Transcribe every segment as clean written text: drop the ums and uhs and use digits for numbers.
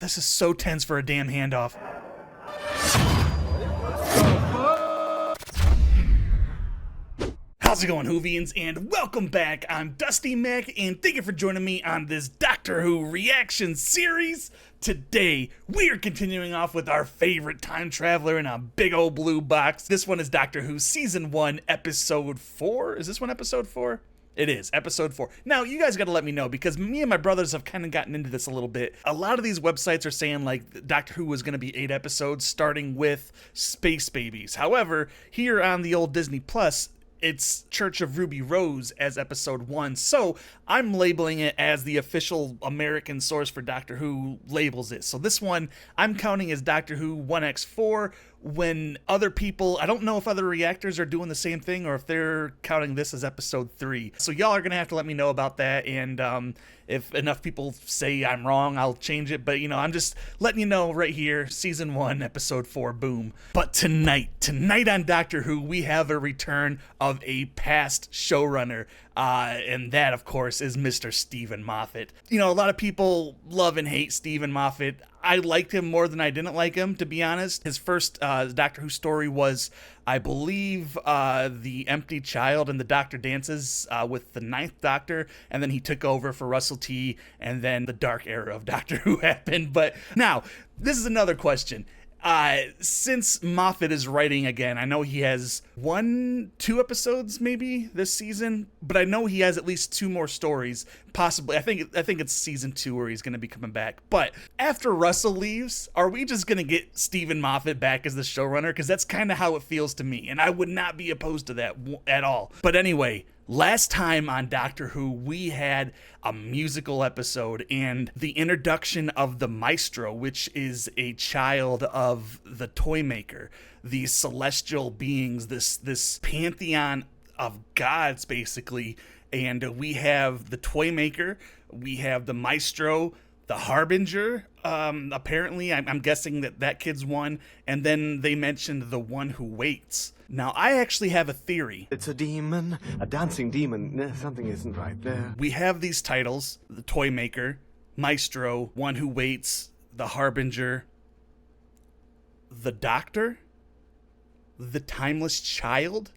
This is so tense for a damn handoff. How's it going, Whovians? And welcome back. I'm Dusty Mac, and thank you for joining me on this Doctor Who reaction series. Today, we are continuing off with our favorite time traveler in a big old blue box. This one is Doctor Who Season 1, Episode 4. Is this one Episode 4? It is, Episode 4. Now, you guys gotta let me know, because me and my brothers have kind of gotten into this a little bit. A lot of these websites are saying, like, Doctor Who was gonna be 8 episodes, starting with Space Babies. However, here on the old Disney Plus, it's Church of Ruby Rose as Episode 1, so I'm labeling it as the official American source for Doctor Who labels it. So this one, I'm counting as Doctor Who 1X4, when other people, I don't know if other reactors are doing the same thing or if they're counting this as Episode 3. So y'all are going to have to let me know about that, and if enough people say I'm wrong, I'll change it. But, you know, I'm just letting you know right here, Season 1, Episode 4, boom. But tonight on Doctor Who, we have a return of a past showrunner. And that, of course, is Mr. Steven Moffat. You know, a lot of people love and hate Steven Moffat. I liked him more than I didn't like him, to be honest. His first Doctor Who story was, I believe, The Empty Child and the Doctor Dances with the 9th Doctor, and then he took over for Russell T, and then the dark era of Doctor Who happened. But now, this is another question. Since Moffat is writing again, I know he has 2 episodes maybe this season, but I know he has at least 2 more stories, possibly. I think it's Season 2 where he's going to be coming back. But after Russell leaves, are we just going to get Steven Moffat back as the showrunner? Because that's kind of how it feels to me, and I would not be opposed to that at all. But anyway, last time on Doctor Who, we had a musical episode and the introduction of the Maestro, which is a child of the Toymaker, these celestial beings, this pantheon of gods, basically. And we have the Toymaker, we have the Maestro, the Harbinger, apparently, I'm guessing that kid's one, and then they mentioned the one who waits. Now, I actually have a theory. It's a demon, a dancing demon. Something isn't right there. We have these titles, the Toymaker, Maestro, one who waits, the Harbinger, the Doctor, the Timeless Child,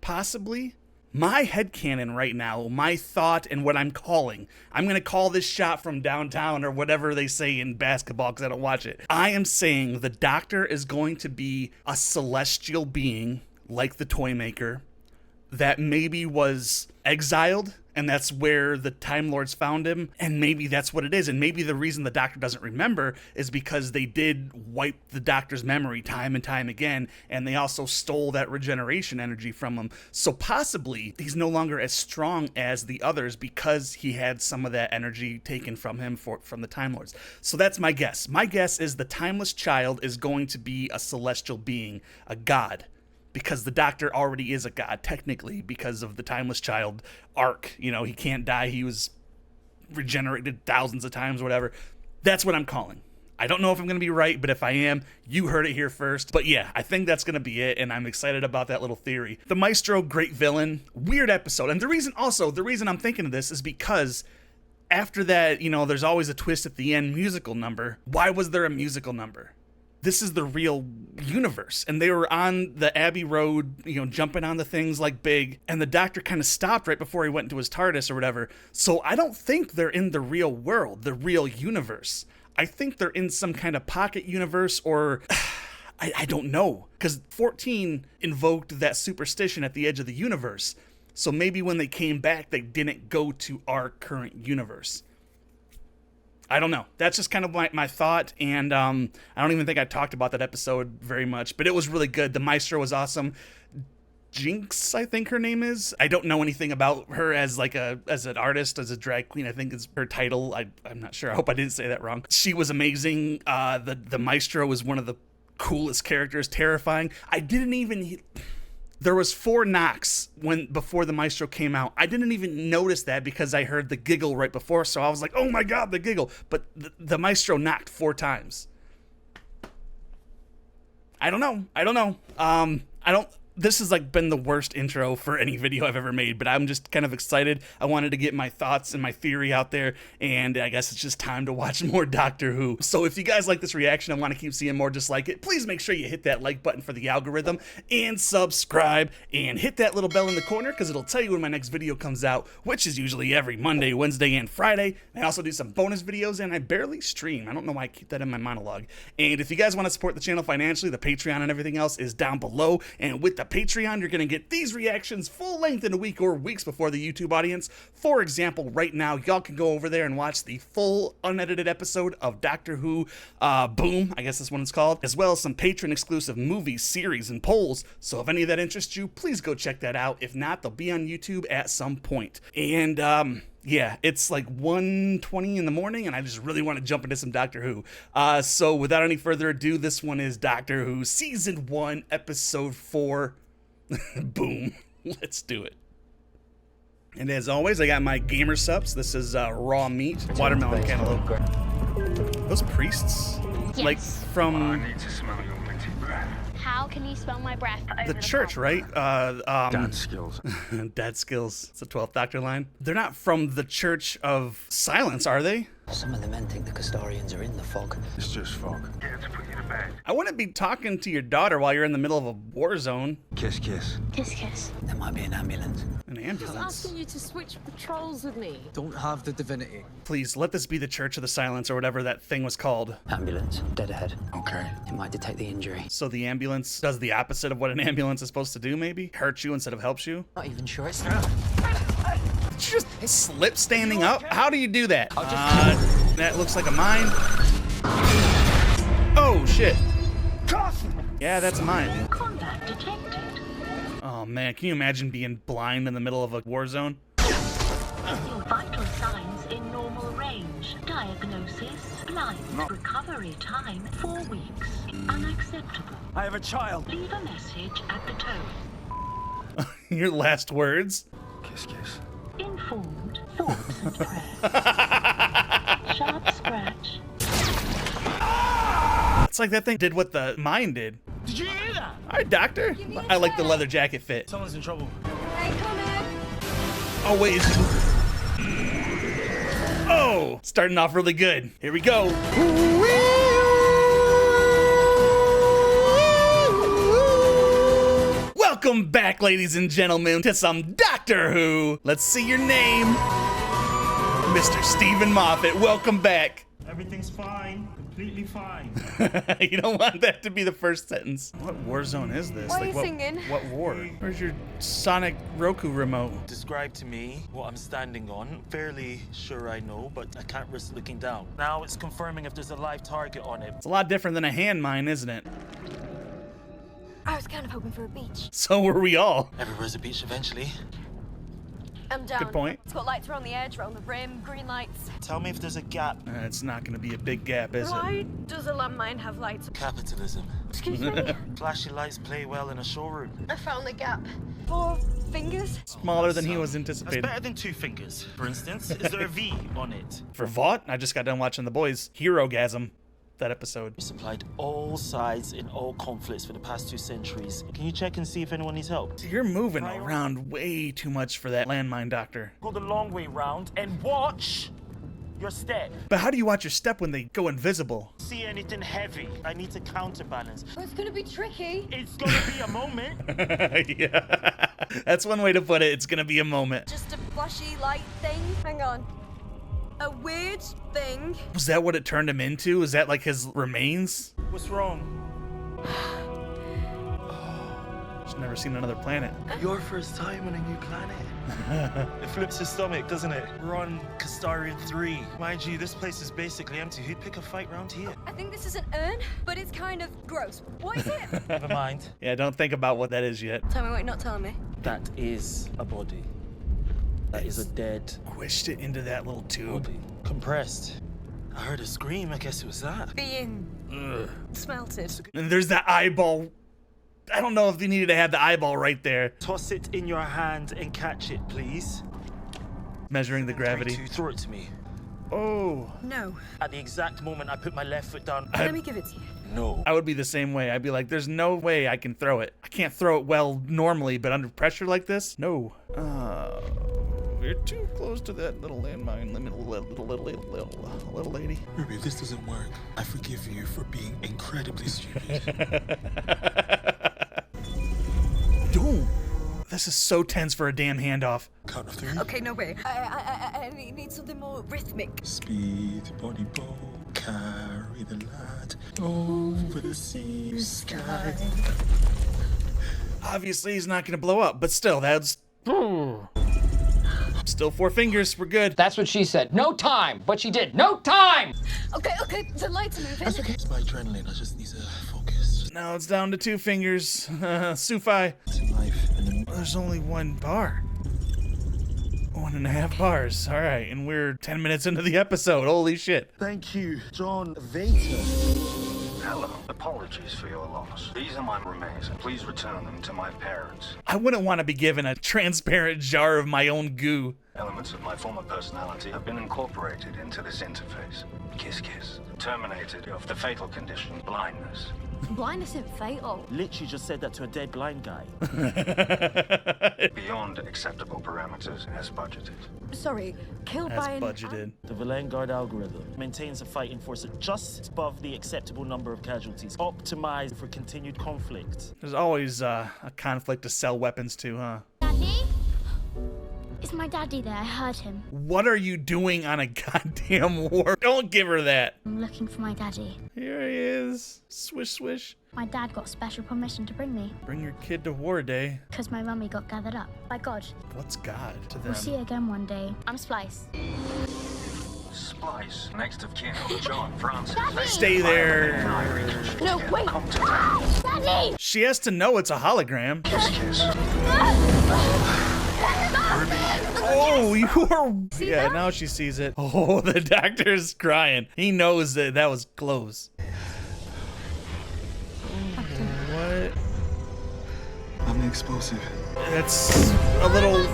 possibly? My headcanon right now, my thought and what I'm going to call this shot from downtown or whatever they say in basketball because I don't watch it. I am saying the Doctor is going to be a celestial being like the Toymaker that maybe was exiled, and that's where the Time Lords found him, and maybe that's what it is. And maybe the reason the Doctor doesn't remember is because they did wipe the Doctor's memory time and time again, and they also stole that regeneration energy from him. So possibly he's no longer as strong as the others because he had some of that energy taken from him from the Time Lords. So that's my guess. My guess is the Timeless Child is going to be a celestial being, a god. Because the Doctor already is a god, technically, because of the Timeless Child arc. You know, he can't die. He was regenerated thousands of times, whatever. That's what I'm calling. I don't know if I'm going to be right, but if I am, you heard it here first. But yeah, I think that's going to be it, and I'm excited about that little theory. The Maestro, great villain, weird episode. And the reason I'm thinking of this is because after that, you know, there's always a twist at the end musical number. Why was there a musical number? This is the real universe. And they were on the Abbey Road, you know, jumping on the things like big. And the Doctor kind of stopped right before he went into his TARDIS or whatever. So I don't think they're in the real world, the real universe. I think they're in some kind of pocket universe, or I don't know. Because 14 invoked that superstition at the edge of the universe. So maybe when they came back, they didn't go to our current universe. I don't know. That's just kind of my thought, and I don't even think I talked about that episode very much, but it was really good. The Maestro was awesome. Jinx, I think her name is. I don't know anything about her as an artist, as a drag queen. I think is her title. I'm not sure. I hope I didn't say that wrong. She was amazing. The Maestro was one of the coolest characters, terrifying. There was 4 knocks before the Maestro came out. I didn't even notice that because I heard the giggle right before, so I was like, oh my god, the giggle. But the Maestro knocked 4 times. I don't know. This has like been the worst intro for any video I've ever made, but I'm just kind of excited. I wanted to get my thoughts and my theory out there, and I guess it's just time to watch more Doctor Who. So if you guys like this reaction and want to keep seeing more just like it, please make sure you hit that like button for the algorithm and subscribe and hit that little bell in the corner because it'll tell you when my next video comes out, which is usually every Monday, Wednesday, and Friday. I also do some bonus videos, and I barely stream. I don't know why I keep that in my monologue. And if you guys want to support the channel financially, the Patreon and everything else is down below, and with the Patreon, you're going to get these reactions full length in a week or weeks before the YouTube audience. For example, right now, y'all can go over there and watch the full unedited episode of Doctor Who Boom, I guess that's what it's called, as well as some patron exclusive movies, series, and polls. So if any of that interests you, please go check that out. If not, they'll be on YouTube at some point. And yeah, it's like 1:20 in the morning, and I just really want to jump into some Doctor Who. So without any further ado, this one is Doctor Who Season 1, Episode 4. Boom. Let's do it. And as always, I got my gamer subs. This is raw meat, watermelon cantaloupe. Those priests? Yes. Like from... I need to smell your minty breath. How can you smell my breath? the church, right? Dad skills. Dad skills. It's a 12th Doctor line. They're not from the Church of Silence, are they? Some of the men think the Custodians are in the fog. It's just fog. Get to put you to bed. I wouldn't be talking to your daughter while you're in the middle of a war zone. Kiss, kiss. Kiss, kiss. There might be an ambulance. An I'm ambulance. asking you to switch patrols with me. Don't have the divinity. Please, let this be the Church of the Silence or whatever that thing was called. Ambulance, dead ahead. Okay. It might detect the injury. So the ambulance does the opposite of what an ambulance is supposed to do, maybe? Hurt you instead of helps you? Not even sure it's... Did you just slip standing up? How do you do that? That looks like a mine. Oh, shit. Yeah, that's a mine. Combat detected. Oh, man. Can you imagine being blind in the middle of a war zone? Your vital signs in normal range. Diagnosis, blind. Recovery time, 4 weeks. Unacceptable. I have a child. Leave a message at the tone. Your last words? Kiss, kiss. Informed, thoughts and prayers. Sharp scratch. It's like that thing did what the mine did. Did you hear that? All right, Doctor. I like the leather jacket fit. Someone's in trouble. Oh, wait. Oh, starting off really good. Here we go. Welcome back, ladies and gentlemen, to some Doctor Who. Let's see your name. Mr. Stephen Moffat, welcome back. Everything's fine. Completely fine. You don't want that to be the first sentence. What war zone is this? Why are you what, singing? What war? Where's your Sonic Roku remote? Describe to me what I'm standing on. Fairly sure I know, but I can't risk looking down. Now it's confirming if there's a live target on it. It's a lot different than a hand mine, isn't it? I was kind of hoping for a beach. So were we all. Everywhere's a beach eventually. I'm down. Good point. It's got lights around the edge, around the rim, green lights. Tell me if there's a gap. It's not going to be a big gap, is it? Why does a landmine have lights? Capitalism. Excuse me. Flashy lights play well in a showroom. I found the gap. 4 fingers. Smaller than he was That's anticipating. better than 2 fingers. For instance, is there a V on it? For Vought, I just got done watching The Boys. Hero-gasm. That episode. We supplied all sides in all conflicts for the past 2 centuries. Can you check and see if anyone needs help? You're moving around way too much for that landmine, Doctor. Go the long way round and watch your step. But how do you watch your step when they go invisible? See anything heavy? I need to counterbalance. Well, it's gonna be tricky. It's gonna be a moment. Yeah. That's one way to put it. It's gonna be a moment. Just a flashy light thing. Hang on. A weird thing. Was that what it turned him into? Is that like his remains? What's wrong? Just never seen another planet. Your first time on a new planet. It flips his stomach, doesn't it? We're on Castarian 3. Mind you, this place is basically empty. Who'd pick a fight round here? I think this is an urn, but it's kind of gross. What is it? Never mind. Yeah, don't think about what that is yet. Tell me what you're not telling me. That is a body. That is a dead Squished it into that little tube. body. Compressed. I heard a scream. I guess it was that. Being smelted. And there's that eyeball. I don't know if they needed to have the eyeball right there. Toss it in your hand and catch it, please. Measuring the gravity. 3, 2, throw it to me. Oh. No. At the exact moment I put my left foot down. Let me give it to you. No. I would be the same way. I'd be like, there's no way I can throw it. I can't throw it well normally, but under pressure like this? No. We're too close to that little landmine, little lady. Ruby, if this doesn't work, I forgive you for being incredibly stupid. Dude, this is so tense for a damn handoff. Count of 3. Okay, no way. I need something more rhythmic. Speed, body bow, carry the lad over the sea sky. Obviously, he's not gonna blow up, but still, that's... Still 4 fingers, we're good. That's what she said. No time. But she did. No time. Okay, the lights are moving. That's okay. It's my adrenaline. I just need to focus. Now it's down to 2 fingers. Sufi. Life and There's only 1 bar. 1.5 bars. All right, and we're 10 minutes into the episode. Holy shit. Thank you, John Vader. Hello. Apologies for your loss. These are my remains, and please return them to my parents. I wouldn't want to be given a transparent jar of my own goo. Elements of my former personality have been incorporated into this interface. Kiss, kiss. Terminated of the fatal condition, blindness. Blindness isn't fatal. Literally just said that to a dead blind guy. Beyond acceptable parameters as budgeted. Sorry, killed As by an... budgeted. The Vanguard algorithm maintains a fighting force at just above the acceptable number of casualties, optimized for continued conflict. There's always a conflict to sell weapons to, huh? Daddy? Is my daddy there? I heard him. What are you doing on a goddamn war? Don't give her that. I'm looking for my daddy. Here he is. Swish, swish. My dad got special permission to bring me, Bring your kid to war day. because my mummy got gathered up by God. What's God to them? We'll see again one day. I'm Splice. Splice, next of kin, John Francis. Stay there. No, wait! Daddy! She has to know it's a hologram. Kiss, kiss. Oh, you are... Yeah, now she sees it. Oh, the doctor's crying. He knows that that was close. What? I'm the explosive. That's a little...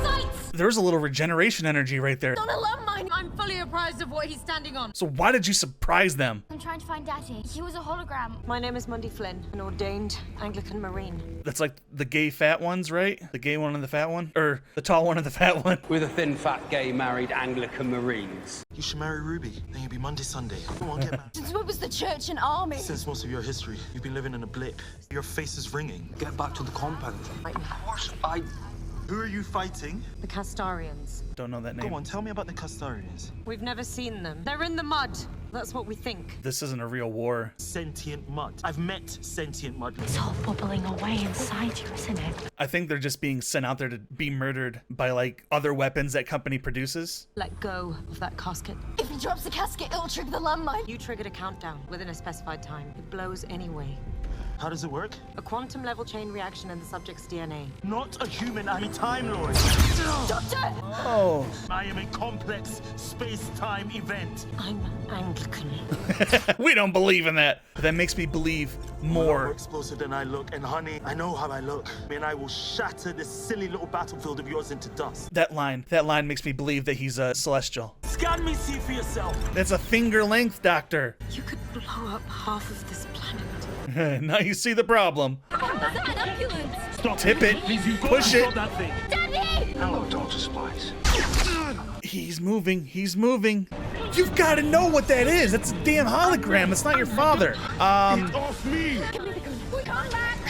There's a little regeneration energy right there. On a landmine. I'm fully apprised of what he's standing on. So why did you surprise them? I'm trying to find daddy. He was a hologram. My name is Mundy Flynn, an ordained Anglican Marine. That's like the gay fat ones, right? The gay one and the fat one? Or the tall one and the fat one? We're the thin, fat, gay, married Anglican Marines. You should marry Ruby, then you'll be Monday, Sunday. Come on, get married. Since when was the church an army? Since most of your history, you've been living in a blip. Your face is ringing. Get back to the compound. Of course, Who are you fighting? The Castarians. Don't know that name. Go on, tell me about the Castarians. We've never seen them. They're in the mud. That's what we think. This isn't a real war. Sentient mud. I've met sentient mud. It's all bubbling away inside you, isn't it? I think they're just being sent out there to be murdered by like other weapons that company produces. Let go of that casket. If he drops the casket, it'll trigger the landmine. You triggered a countdown within a specified time. It blows anyway. How does it work? A quantum level chain reaction in the subject's DNA. Not a human, I'm a Time Lord. Doctor! Oh. I am a complex space-time event. I'm Anglican. We don't believe in that. But that makes me believe More more. explosive than I look, and honey, I know how I look. And I will shatter this silly little battlefield of yours into dust. That line makes me believe that he's a celestial. Scan me, see for yourself. That's a finger length, Doctor. You could blow up half of this planet. Now you see the problem. Stop. Tip it. Push it. That thing. Daddy! Hello, Dr. Splice. He's moving. He's moving. You've got to know what that is. That's a damn hologram. It's not your father. Off me! Come back!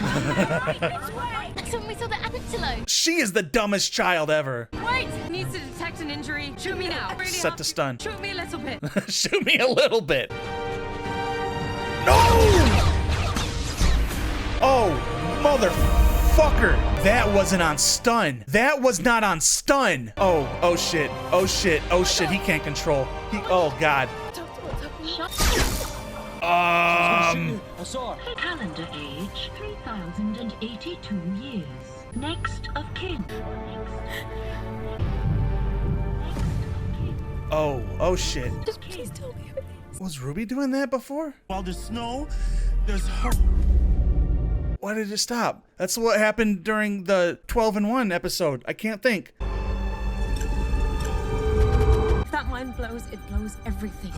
That's when we saw the antelope. She is the dumbest child ever. Wait! Needs to detect an injury. Shoot me now. Really Set to stun. Shoot me a little bit. Shoot me a little bit. No! Oh, motherfucker. That wasn't on stun. That was not on stun. Oh shit. Oh shit. Oh shit. He can't control. Oh God. Calendar age 3082 years. Next of kin. Oh shit. Was Ruby doing that before? While there's snow, there's hope. Why did it stop? That's what happened during the 12-in-1 episode. I can't think. that mine blows, it blows everything.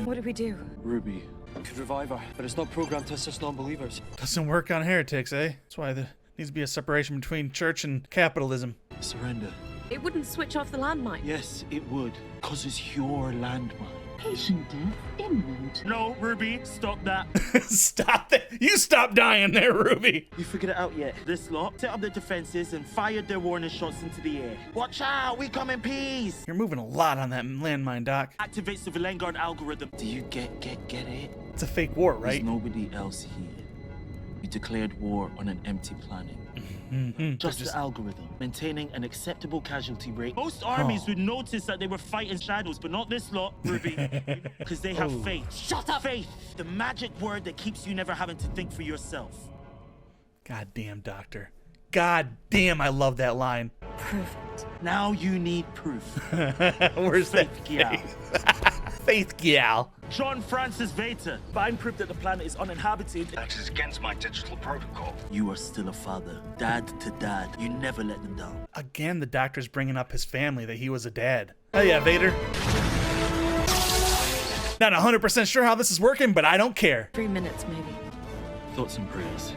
What do we do? Ruby. Could revive her, but it's not programmed to assist non-believers. Doesn't work on heretics, eh? That's why there needs to be a separation between church and capitalism. Surrender. It wouldn't switch off the landmine. Yes, it would. Because it's your landmine. Patient death imminent. No, Ruby, stop that. Stop that. You stop dying there, Ruby. You figured it out yet? This lot set up their defenses and fired their warning shots into the air. Watch out, we come in peace. You're moving a lot on that landmine, Doc. Activates the Vanguard algorithm. Do you get it? It's a fake war, right? There's nobody else here. You declared war on an empty planet. Just the algorithm, maintaining an acceptable casualty rate. Most armies would notice that they were fighting shadows, but not this lot, Ruby. Because they have faith. Shut up! Faith, the magic word that keeps you never having to think for yourself. God damn, Doctor. God damn, I love that line. Prove it. Now you need proof. Where's that Faith, Gyal. Faith Gyal. John Francis Vater. Find proof that the planet is uninhabited. That is against my digital protocol. You are still a father. Dad to dad. You never let them down. Again, the Doctor's bringing up his family, that he was a dad. Oh yeah, Vader. Not 100% sure how this is working, but I don't care. 3 minutes, maybe. Thoughts and prayers.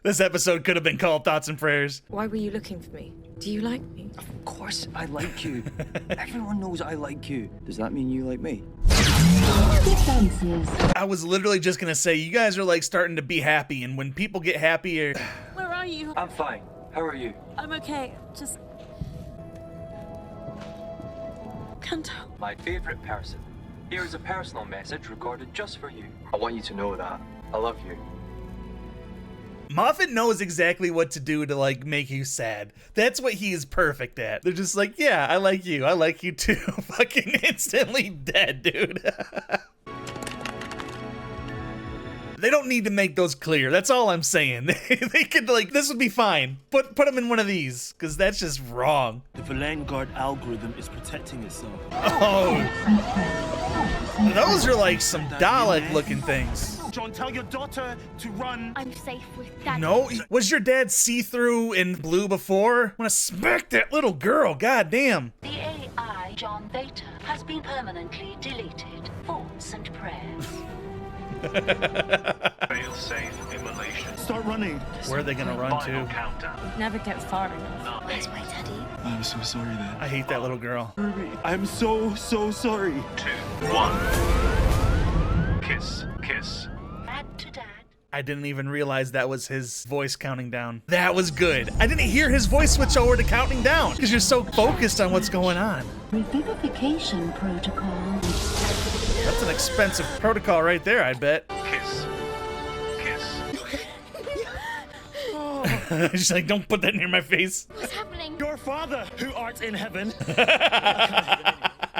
This episode could have been called Thoughts and Prayers. Why were you looking for me? Do you like me? Of course I like you. Everyone knows I like you. Does that mean you like me? Defenses. I was literally just gonna say, you guys are like starting to be happy, and when people get happier... Where are you? I'm fine. How are you? I'm okay. Just... Can't tell. My favorite person. Here is a personal message recorded just for you. I want you to know that I love you. Moffat knows exactly what to do to like make you sad. That's what he is perfect at. They're just like, yeah, I like you too. Fucking instantly dead, dude. They don't need to make those clear. That's all I'm saying. They could like, this would be fine. Put them in one of these, because that's just wrong. The Vanguard algorithm is protecting itself. Oh. Those are like some Dalek-looking things. John, tell your daughter to run. I'm safe with Dad. No, was your dad see-through and blue before? I wanna smack that little girl, goddamn. The AI, John Vater, has been permanently deleted. Thoughts and prayers. Fail-safe immolation. Start running. Where are they gonna run Final to? countdown. Never get far enough. Where's my daddy? I'm so sorry then. I hate that little girl. Ruby, I'm so sorry. 2, 1. Kiss, kiss. Dad to dad. I didn't even realize that was his voice counting down. That was good. I didn't hear his voice switch over to counting down because you're so focused on what's going on. Revivification protocol. That's an expensive protocol right there, I bet. Kiss. Kiss. She's like, don't put that near my face. What's happening? Your father, who art in heaven.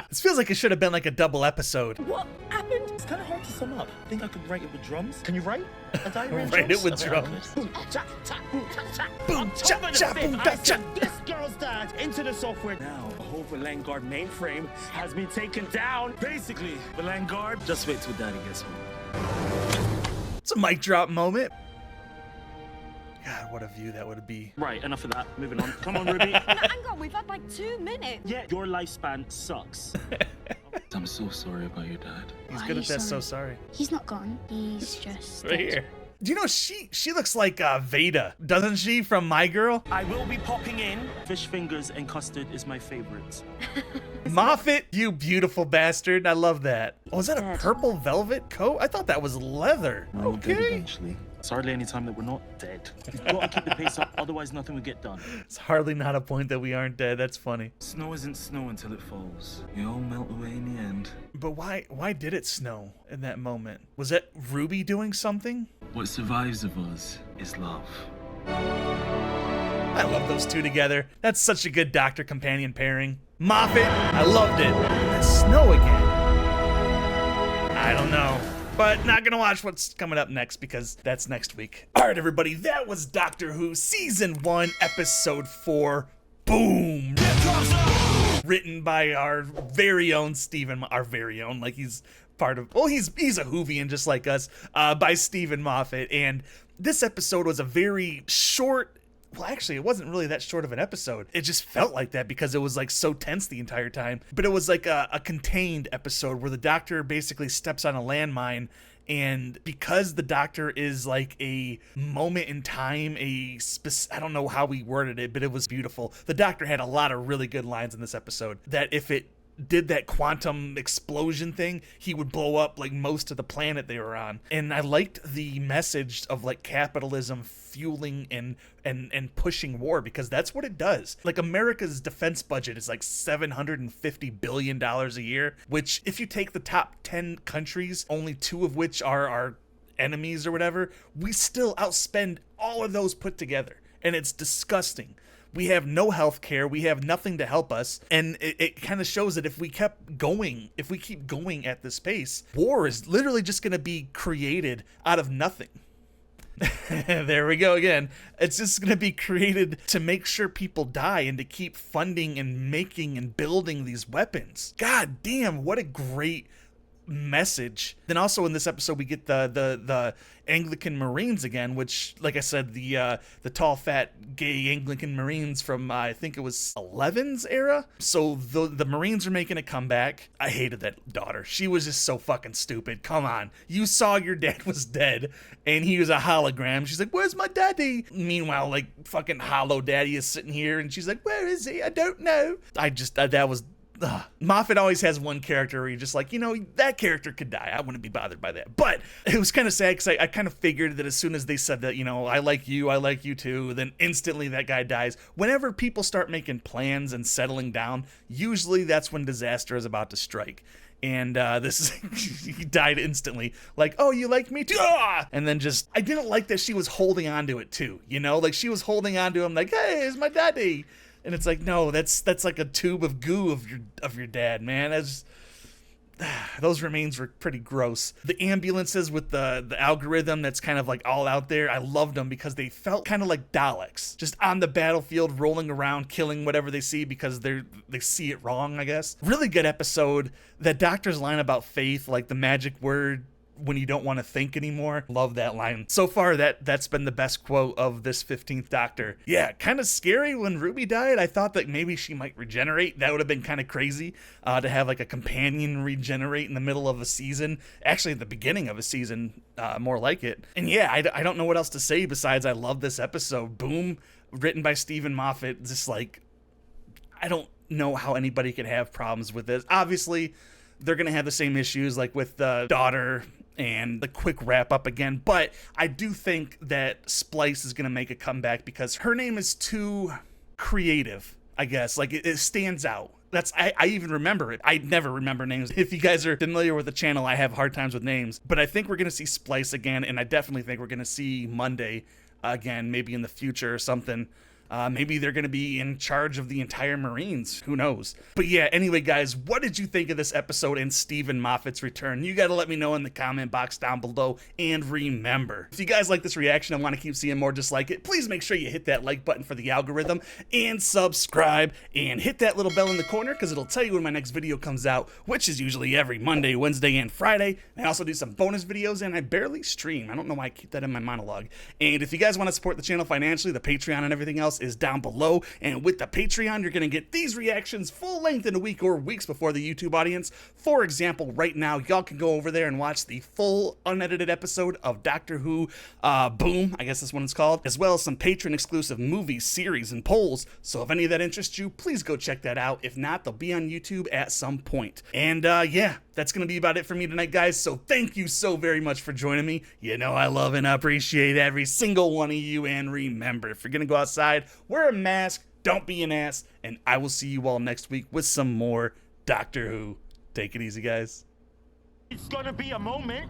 This feels like it should have been like a double episode. What happened? It's kind of hard to sum up. Think I could write it with drums? Can you write a diary in Write drums? it with Okay, drums. Boom, cha, cha, boom, cha, cha. Boom, cha, October cha, the boom, 5th, cha, I cha. sent this girl's dad into the software. Now, the whole Vanguard mainframe has been taken down. Basically, Vanguard, just wait till daddy gets home. It's a mic drop moment. God, what a view that would be. Right, enough of that. Moving on. Come on, Ruby. Hang on, we've had like 2 minutes. Yeah, your lifespan sucks. I'm so sorry about your dad. He's Why good are at you that, so sorry? sorry. He's not gone. He's just Right here. Do you know she looks like Veda, doesn't she, from My Girl? I will be popping in. Fish fingers and custard is my favorite. Moffat, you beautiful bastard. I love that. Oh, is that a purple velvet coat? I thought that was leather. We're dead Okay. eventually. It's hardly any time that we're not dead. We've got to keep the pace up, otherwise nothing will get done. It's hardly not a point that we aren't dead. That's funny. Snow isn't snow until it falls. You all melt away in the end. But why did it snow in that moment? Was that Ruby doing something? What survives of us is love. I love those two together. That's such a good doctor companion pairing. Moffat, I loved it. The snow again. I don't know. But not gonna watch what's coming up next because that's next week. All right, everybody, that was Doctor Who Season 1, Episode 4. Boom! Written by our very own Stephen, our very own, like he's part of, well, he's a Whovian just like us, by Stephen Moffat. And this episode was a very short well, actually, it wasn't really that short of an episode. It just felt like that because it was like so tense the entire time. But it was like a contained episode where the doctor basically steps on a landmine. And because the doctor is like a moment in time, I don't know how we worded it, but it was beautiful. The doctor had a lot of really good lines in this episode that if it did that quantum explosion thing, he would blow up like most of the planet they were on. And I liked the message of like capitalism fueling and pushing war, because that's what it does. Like, America's defense budget is like $750 billion a year, which if you take the top 10 countries, only 2 of which are our enemies or whatever, we still outspend all of those put together. And it's disgusting. We have no health care. We have nothing to help us. And it kind of shows that if we keep going at this pace, war is literally just going to be created out of nothing. There we go again. It's just going to be created to make sure people die and to keep funding and making and building these weapons. God damn, what a great message. Then also in this episode we get the Anglican Marines again, which, like I said, the tall fat gay Anglican Marines from I think it was 11's era. So the Marines are making a comeback. I hated that daughter. She was just so fucking stupid. Come on, you saw your dad was dead and he was a hologram. She's like, where's my daddy? Meanwhile, like, fucking hollow daddy is sitting here and she's like, where is he? I don't know. That was Moffat always has one character where you're just like, that character could die. I wouldn't be bothered by that. But it was kind of sad because I kind of figured that as soon as they said that, I like you too, then instantly that guy dies. Whenever people start making plans and settling down, usually that's when disaster is about to strike. And he died instantly. Like, oh, you like me too? Ah! And then I didn't like that she was holding on to it too, like she was holding on to him like, hey, it's my daddy. And it's like, no, that's like a tube of goo of your dad, man. Those remains were pretty gross. The ambulances with the algorithm that's kind of like all out there, I loved them because they felt kind of like Daleks, just on the battlefield, rolling around, killing whatever they see because they see it wrong, I guess. Really good episode. That doctor's line about faith, like the magic word when you don't want to think anymore. Love that line. So far, that's been the best quote of this 15th Doctor. Yeah, kind of scary when Ruby died. I thought that maybe she might regenerate. That would have been kind of crazy to have like a companion regenerate in the middle of a season. Actually, at the beginning of a season, more like it. And yeah, I don't know what else to say besides I love this episode. Boom, written by Stephen Moffat. Just like, I don't know how anybody could have problems with this. Obviously, they're going to have the same issues like with the daughter and the quick wrap up again. But I do think that Splice is going to make a comeback because her name is too creative, I guess. Like, it stands out. I even remember it. I never remember names. If you guys are familiar with the channel, I have hard times with names. But I think we're going to see Splice again. And I definitely think we're going to see Monday again, maybe in the future or something. Maybe they're going to be in charge of the entire Marines. Who knows? But yeah, anyway, guys, what did you think of this episode and Stephen Moffat's return? You got to let me know in the comment box down below. And remember, if you guys like this reaction and want to keep seeing more just like it, please make sure you hit that like button for the algorithm and subscribe and hit that little bell in the corner because it'll tell you when my next video comes out, which is usually every Monday, Wednesday, and Friday. I also do some bonus videos and I barely stream. I don't know why I keep that in my monologue. And if you guys want to support the channel financially, the Patreon and everything else is down below, and with the Patreon you're going to get these reactions full length in a week or weeks before the YouTube audience. For example, right now y'all can go over there and watch the full unedited episode of Doctor Who Boom, I guess that's what it's called, as well as some patron exclusive movies, series, and polls. So if any of that interests you, please go check that out. If not, they'll be on YouTube at some point. And yeah, that's going to be about it for me tonight, guys. So thank you so very much for joining me. I love and appreciate every single one of you. And remember, if you're going to go outside, wear a mask, don't be an ass, and I will see you all next week with some more Doctor Who. Take it easy, guys. It's gonna be a moment.